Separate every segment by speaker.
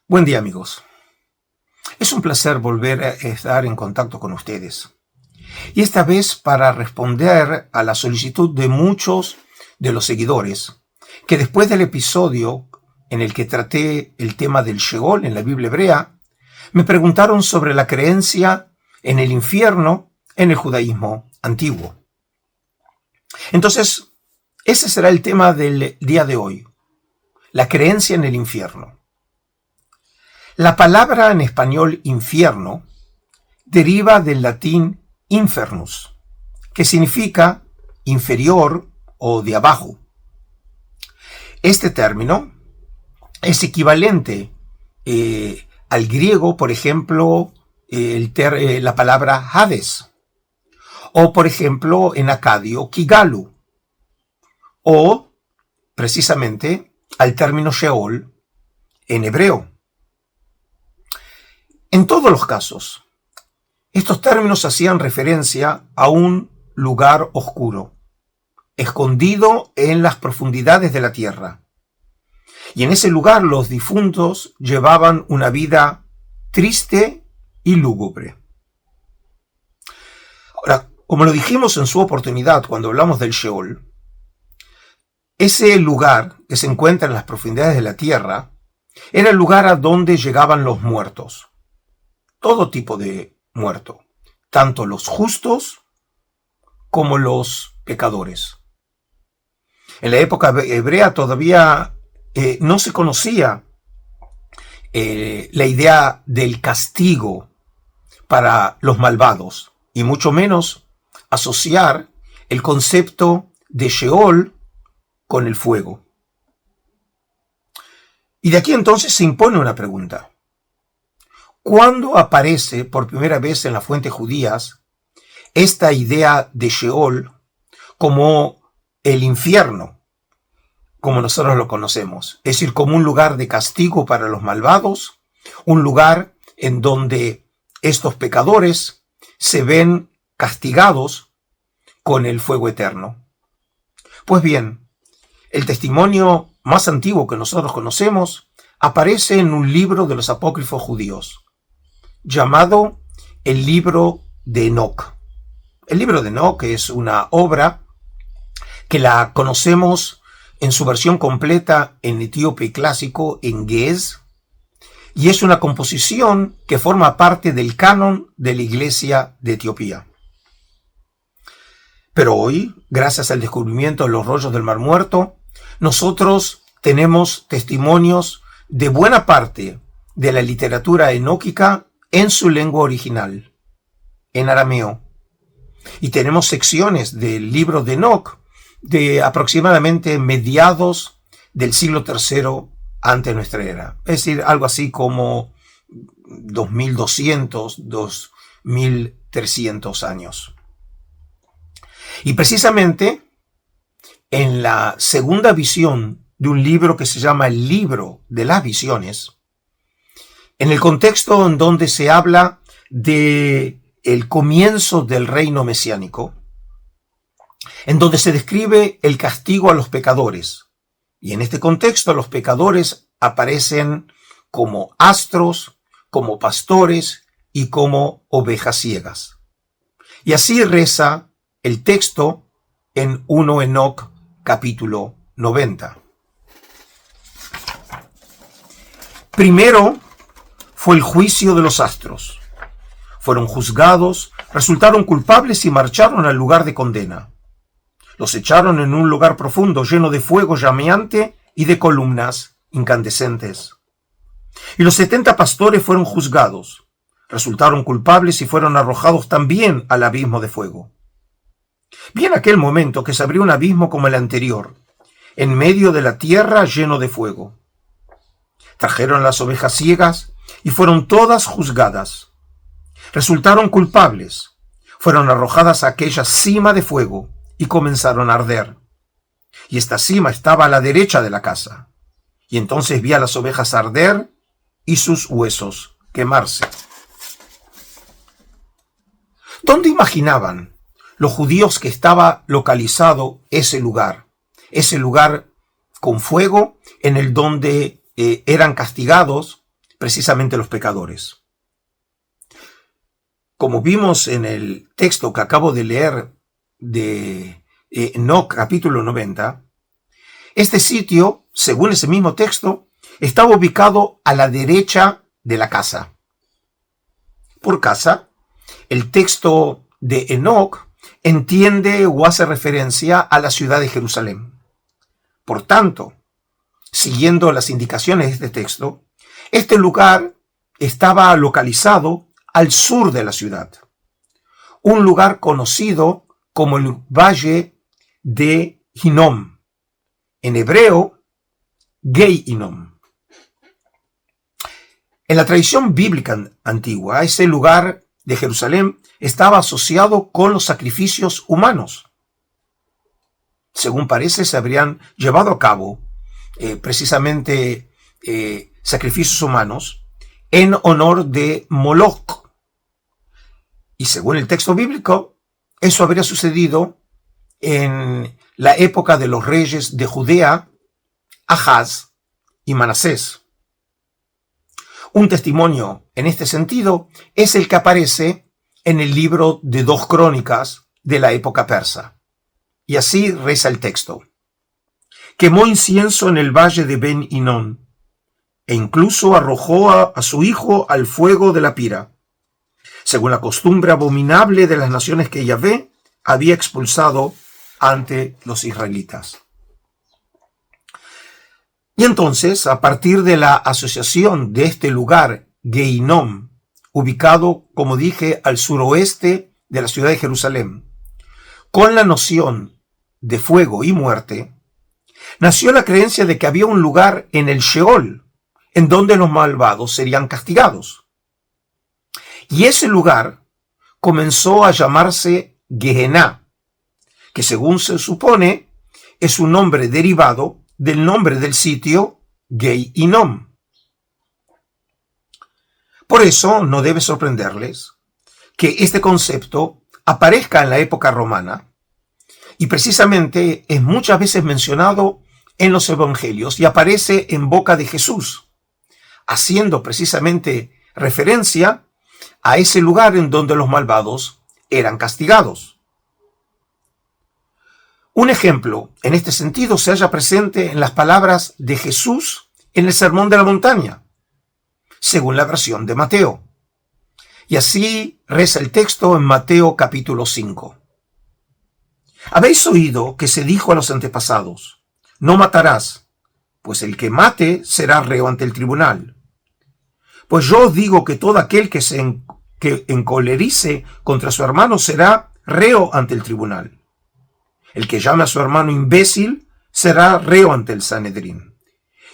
Speaker 1: Buen día, amigos. Es un placer volver a estar en contacto con ustedes. Y esta vez para responder a la solicitud de muchos de los seguidores, que después del episodio en el que traté el tema del Sheol en la Biblia hebrea, me preguntaron sobre la creencia en el infierno en el judaísmo antiguo. Entonces, ese será el tema del día de hoy, la creencia en el infierno. La palabra en español infierno deriva del latín infernus, que significa inferior o de abajo. Este término es equivalente al griego, por ejemplo, la palabra Hades, o por ejemplo en acadio Kigalu, o precisamente al término Sheol en hebreo. En todos los casos, estos términos hacían referencia a un lugar oscuro, escondido en las profundidades de la tierra. Y en ese lugar los difuntos llevaban una vida triste y lúgubre. Ahora, como lo dijimos en su oportunidad cuando hablamos del Sheol, ese lugar que se encuentra en las profundidades de la tierra era el lugar a donde llegaban los muertos. Todo tipo de muerto, tanto los justos como los pecadores. En la época hebrea todavía no se conocía la idea del castigo para los malvados, y mucho menos asociar el concepto de Sheol con el fuego. Y de aquí entonces se impone una pregunta. ¿Cuándo aparece por primera vez en las fuentes judías esta idea de Sheol como el infierno, como nosotros lo conocemos? Es decir, como un lugar de castigo para los malvados, un lugar en donde estos pecadores se ven castigados con el fuego eterno. Pues bien, el testimonio más antiguo que nosotros conocemos aparece en un libro de los apócrifos judíos, llamado el libro de Enoc. El libro de Enoc es una obra que la conocemos en su versión completa en etíope clásico, en Ge'ez, y es una composición que forma parte del canon de la Iglesia de Etiopía. Pero hoy, gracias al descubrimiento de los rollos del Mar Muerto, nosotros tenemos testimonios de buena parte de la literatura enóquica en su lengua original, en arameo. Y tenemos secciones del libro de Enoc de aproximadamente mediados del siglo III ante nuestra era. Es decir, algo así como 2200, 2300 años. Y precisamente en la segunda visión de un libro que se llama el Libro de las Visiones, en el contexto en donde se habla de el comienzo del reino mesiánico, en donde se describe el castigo a los pecadores. Y en este contexto los pecadores aparecen como astros, como pastores y como ovejas ciegas. Y así reza el texto en 1 Enoc capítulo 90. Primero fue el juicio de los astros. Fueron juzgados, resultaron culpables y marcharon al lugar de condena. Los echaron en un lugar profundo lleno de fuego llameante y de columnas incandescentes. Y los 70 pastores fueron juzgados, resultaron culpables y fueron arrojados también al abismo de fuego. Vi en aquel momento que se abrió un abismo como el anterior, en medio de la tierra lleno de fuego. Trajeron las ovejas ciegas y fueron todas juzgadas. Resultaron culpables, fueron arrojadas a aquella cima de fuego y comenzaron a arder. Y esta cima estaba a la derecha de la casa. Y entonces vi a las ovejas arder y sus huesos quemarse. ¿Dónde imaginaban los judíos que estaba localizado ese lugar con fuego, en el donde eran castigados precisamente los pecadores. Como vimos en el texto que acabo de leer de Enoc capítulo 90, este sitio, según ese mismo texto, estaba ubicado a la derecha de la casa. Por casa, el texto de Enoc entiende o hace referencia a la ciudad de Jerusalén. Por tanto, siguiendo las indicaciones de este texto, este lugar estaba localizado al sur de la ciudad, un lugar conocido como el Valle de Hinnom, en hebreo, Gei Hinnom. En la tradición bíblica antigua, ese lugar de Jerusalén estaba asociado con los sacrificios humanos. Según parece, se habrían llevado a cabo precisamente sacrificios humanos en honor de Moloch. Y según el texto bíblico, eso habría sucedido en la época de los reyes de Judea, Ahaz y Manasés. Un testimonio en este sentido es el que aparece en el libro de 2 Crónicas de la época persa. Y así reza el texto. Quemó incienso en el valle de Ben Hinnom, e incluso arrojó a su hijo al fuego de la pira, según la costumbre abominable de las naciones que Yahvé había expulsado ante los israelitas. Y entonces, a partir de la asociación de este lugar, Gei Hinnom, ubicado, como dije, al suroeste de la ciudad de Jerusalén, con la noción de fuego y muerte, nació la creencia de que había un lugar en el Sheol, en donde los malvados serían castigados. Y ese lugar comenzó a llamarse Gehenna, que según se supone es un nombre derivado del nombre del sitio Gei Hinnom. Por eso no debe sorprenderles que este concepto aparezca en la época romana y precisamente es muchas veces mencionado en los evangelios y aparece en boca de Jesús, haciendo precisamente referencia a ese lugar en donde los malvados eran castigados. Un ejemplo en este sentido se halla presente en las palabras de Jesús en el Sermón de la Montaña, según la versión de Mateo. Y así reza el texto en Mateo capítulo 5. Habéis oído que se dijo a los antepasados, no matarás, pues el que mate será reo ante el tribunal. Pues yo os digo que todo aquel que se encolerice contra su hermano será reo ante el tribunal. El que llame a su hermano imbécil será reo ante el Sanedrín.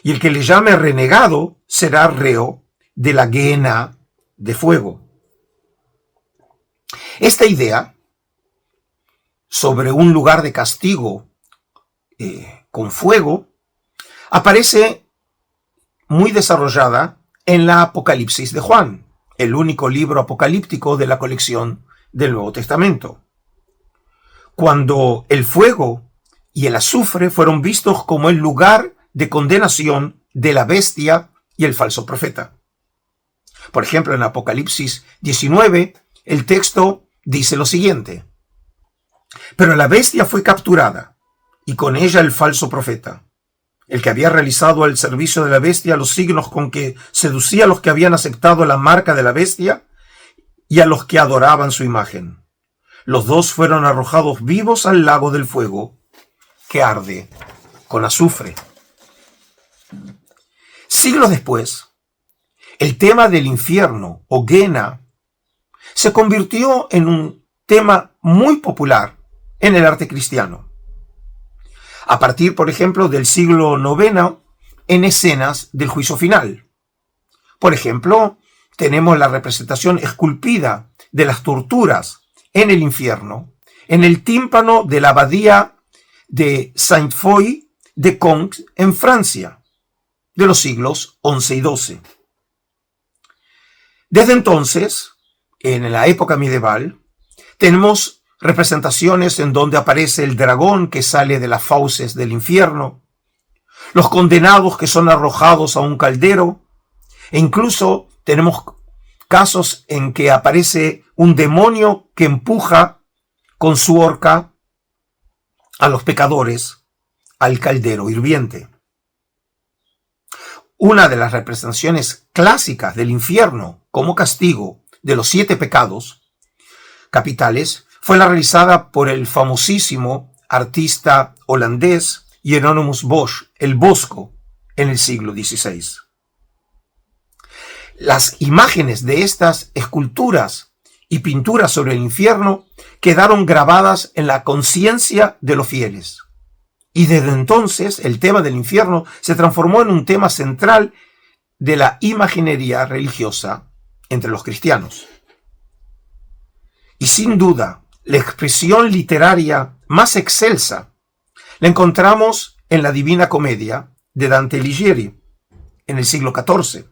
Speaker 1: Y el que le llame renegado será reo de la Gehenna de fuego. Esta idea sobre un lugar de castigo con fuego aparece muy desarrollada en la Apocalipsis de Juan, el único libro apocalíptico de la colección del Nuevo Testamento, cuando el fuego y el azufre fueron vistos como el lugar de condenación de la bestia y el falso profeta. Por ejemplo, en Apocalipsis 19, el texto dice lo siguiente: pero la bestia fue capturada, y con ella el falso profeta, el que había realizado al servicio de la bestia los signos con que seducía a los que habían aceptado la marca de la bestia y a los que adoraban su imagen. Los dos fueron arrojados vivos al lago del fuego, que arde con azufre. Siglos después, el tema del infierno, o Gehenna, se convirtió en un tema muy popular en el arte cristiano. A partir, por ejemplo, del siglo IX, en escenas del juicio final. Por ejemplo, tenemos la representación esculpida de las torturas en el infierno, en el tímpano de la abadía de Saint-Foy de Conques, en Francia, de los siglos XI y XII. Desde entonces, en la época medieval, tenemos representaciones en donde aparece el dragón que sale de las fauces del infierno, los condenados que son arrojados a un caldero, E incluso tenemos casos en que aparece un demonio que empuja con su horca a los pecadores al caldero hirviente. Una de las representaciones clásicas del infierno como castigo de los 7 pecados capitales fue la realizada por el famosísimo artista holandés Hieronymus Bosch, el Bosco, en el siglo XVI. Las imágenes de estas esculturas y pinturas sobre el infierno quedaron grabadas en la conciencia de los fieles. Y desde entonces el tema del infierno se transformó en un tema central de la imaginería religiosa entre los cristianos. Y sin duda, la expresión literaria más excelsa la encontramos en la Divina Comedia de Dante Alighieri, en el siglo XIV,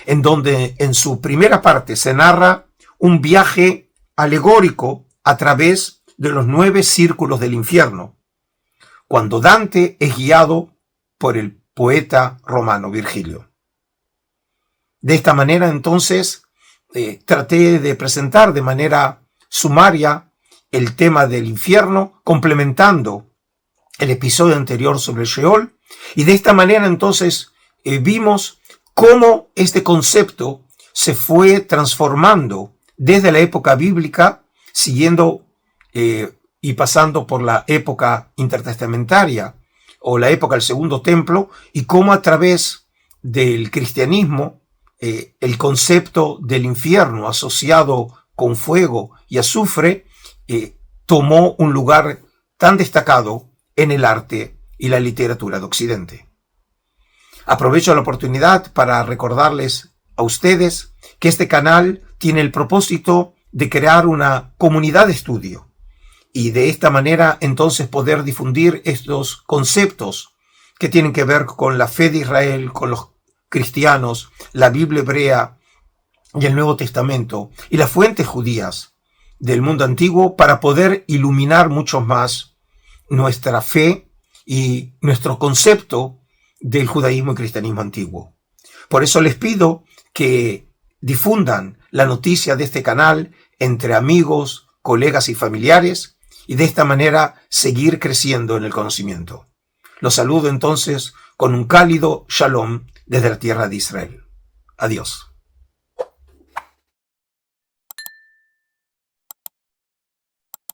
Speaker 1: en donde en su primera parte se narra un viaje alegórico a través de los 9 círculos del infierno, cuando Dante es guiado por el poeta romano Virgilio. De esta manera, entonces, traté de presentar de manera sumaria el tema del infierno, complementando el episodio anterior sobre el Sheol, y de esta manera, entonces, vimos cómo este concepto se fue transformando desde la época bíblica, siguiendo y pasando por la época intertestamentaria o la época del Segundo Templo, y cómo a través del cristianismo el concepto del infierno asociado con fuego y azufre tomó un lugar tan destacado en el arte y la literatura de Occidente. Aprovecho la oportunidad para recordarles a ustedes que este canal tiene el propósito de crear una comunidad de estudio y de esta manera entonces poder difundir estos conceptos que tienen que ver con la fe de Israel, con los cristianos, la Biblia hebrea y el Nuevo Testamento y las fuentes judías del mundo antiguo, para poder iluminar mucho más nuestra fe y nuestro concepto del judaísmo y cristianismo antiguo. Por eso les pido que difundan la noticia de este canal entre amigos, colegas y familiares, y de esta manera seguir creciendo en el conocimiento. Los saludo entonces con un cálido shalom desde la tierra de Israel. Adiós.